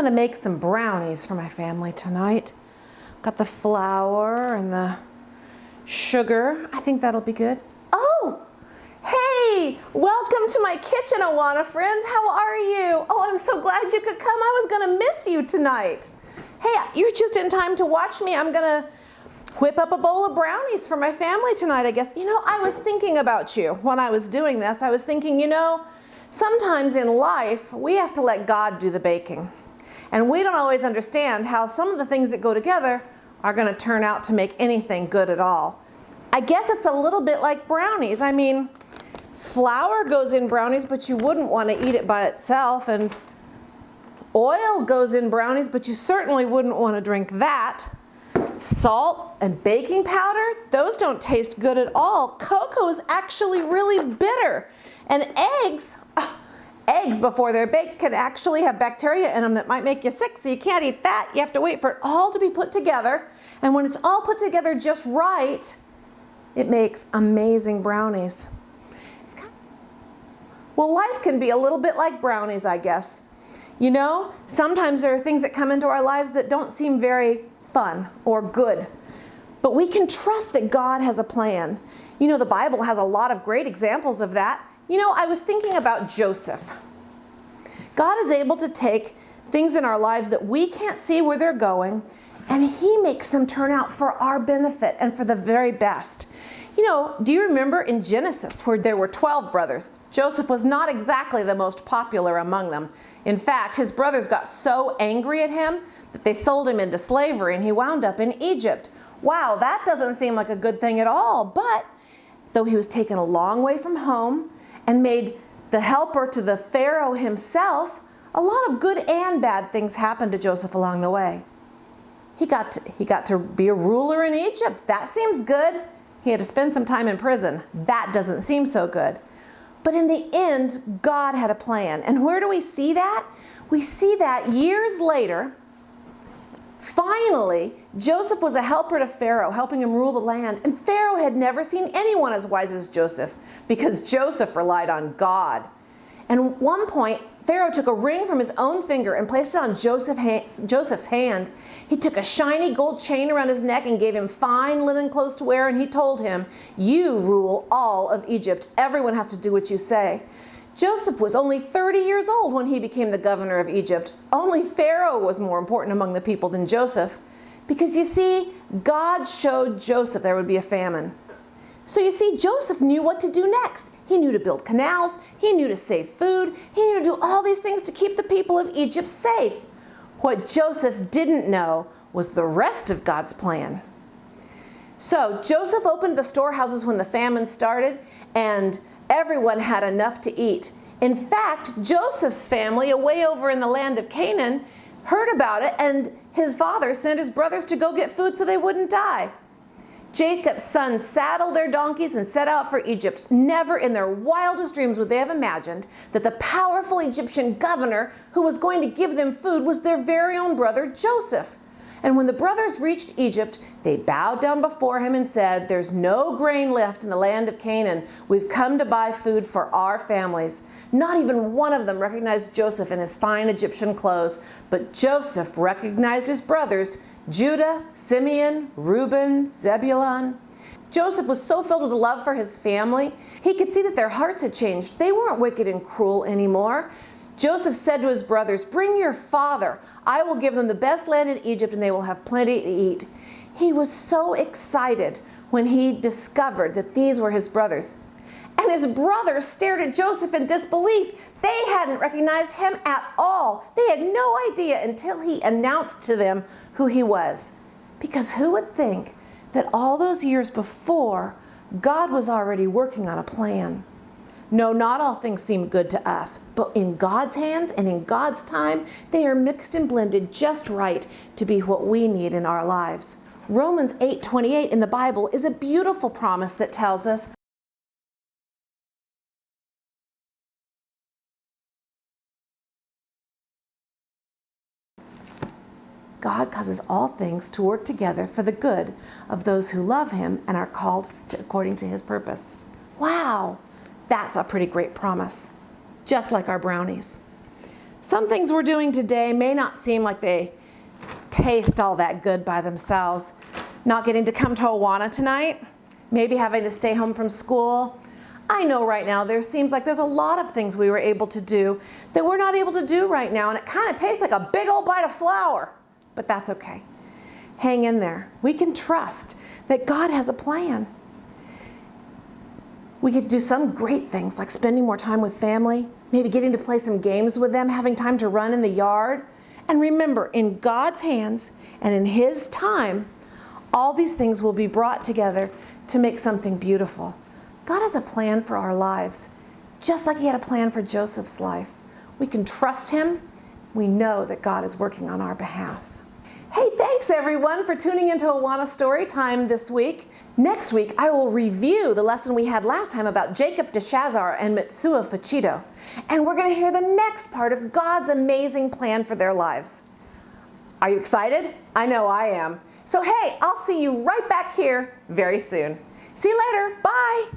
going to make some brownies for my family tonight. Got the flour and the sugar. I think that'll be good. Oh, hey, welcome to my kitchen, AWANA friends. How are you? Oh, I'm so glad you could come. I was going to miss you tonight. Hey, you're just in time to watch me. I'm going to whip up a bowl of brownies for my family tonight, I guess. You know, I was thinking about you when I was doing this. I was thinking, you know, sometimes in life, we have to let God do the baking. And we don't always understand how some of the things that go together are going to turn out to make anything good at all. I guess it's a little bit like brownies. I mean, flour goes in brownies, but you wouldn't want to eat it by itself. And oil goes in brownies, but you certainly wouldn't want to drink that. Salt and baking powder, those don't taste good at all. Cocoa is actually really bitter. And eggs before they're baked can actually have bacteria in them that might make you sick, so you can't eat that. You have to wait for it all to be put together. And when it's all put together just right, it makes amazing brownies. Well, life can be a little bit like brownies, I guess. You know, sometimes there are things that come into our lives that don't seem very fun or good. But we can trust that God has a plan. You know, the Bible has a lot of great examples of that. You know, I was thinking about Joseph. God is able to take things in our lives that we can't see where they're going, and He makes them turn out for our benefit and for the very best. You know, do you remember in Genesis where there were 12 brothers? Joseph was not exactly the most popular among them. In fact, his brothers got so angry at him that they sold him into slavery and he wound up in Egypt. Wow, that doesn't seem like a good thing at all. But though he was taken a long way from home and made the helper to the Pharaoh himself, a lot of good and bad things happened to Joseph along the way. He got to be a ruler in Egypt. That seems good. He had to spend some time in prison. That doesn't seem so good. But in the end, God had a plan. And where do we see that? We see that years later. Finally, Joseph was a helper to Pharaoh, helping him rule the land. And Pharaoh had never seen anyone as wise as Joseph because Joseph relied on God. And at one point, Pharaoh took a ring from his own finger and placed it on Joseph's hand. He took a shiny gold chain around his neck and gave him fine linen clothes to wear, and he told him, "You rule all of Egypt. Everyone has to do what you say." Joseph was only 30 years old when he became the governor of Egypt. Only Pharaoh was more important among the people than Joseph. Because you see, God showed Joseph there would be a famine. So you see, Joseph knew what to do next. He knew to build canals. He knew to save food. He knew to do all these things to keep the people of Egypt safe. What Joseph didn't know was the rest of God's plan. So Joseph opened the storehouses when the famine started, and everyone had enough to eat. In fact, Joseph's family, away over in the land of Canaan, heard about it, and his father sent his brothers to go get food so they wouldn't die. Jacob's sons saddled their donkeys and set out for Egypt. Never in their wildest dreams would they have imagined that the powerful Egyptian governor who was going to give them food was their very own brother Joseph. And when the brothers reached Egypt, they bowed down before him and said, "There's no grain left in the land of Canaan. We've come to buy food for our families." Not even one of them recognized Joseph in his fine Egyptian clothes, but Joseph recognized his brothers, Judah, Simeon, Reuben, Zebulun. Joseph was so filled with love for his family, he could see that their hearts had changed. They weren't wicked and cruel anymore. Joseph said to his brothers, "Bring your father. I will give them the best land in Egypt and they will have plenty to eat." He was so excited when he discovered that these were his brothers. And his brothers stared at Joseph in disbelief. They hadn't recognized him at all. They had no idea until he announced to them who he was. Because who would think that all those years before, God was already working on a plan? No, not all things seem good to us, but in God's hands and in God's time, they are mixed and blended just right to be what we need in our lives. Romans 8:28 in the Bible is a beautiful promise that tells us, God causes all things to work together for the good of those who love Him and are called according to His purpose. Wow, that's a pretty great promise, just like our brownies. Some things we're doing today may not seem like they taste all that good by themselves. Not getting to come to AWANA tonight, maybe having to stay home from school. I know right now there seems like there's a lot of things we were able to do that we're not able to do right now, and it kind of tastes like a big old bite of flour, but that's okay. Hang in there. We can trust that God has a plan. We get to do some great things like spending more time with family, maybe getting to play some games with them, having time to run in the yard. And remember, in God's hands and in His time, all these things will be brought together to make something beautiful. God has a plan for our lives, just like He had a plan for Joseph's life. We can trust Him. We know that God is working on our behalf. Hey, thanks everyone for tuning into AWANA Story Time this week. Next week, I will review the lesson we had last time about Jacob Deshazar and Mitsua Fuchito. And we're going to hear the next part of God's amazing plan for their lives. Are you excited? I know I am. So hey, I'll see you right back here very soon. See you later. Bye.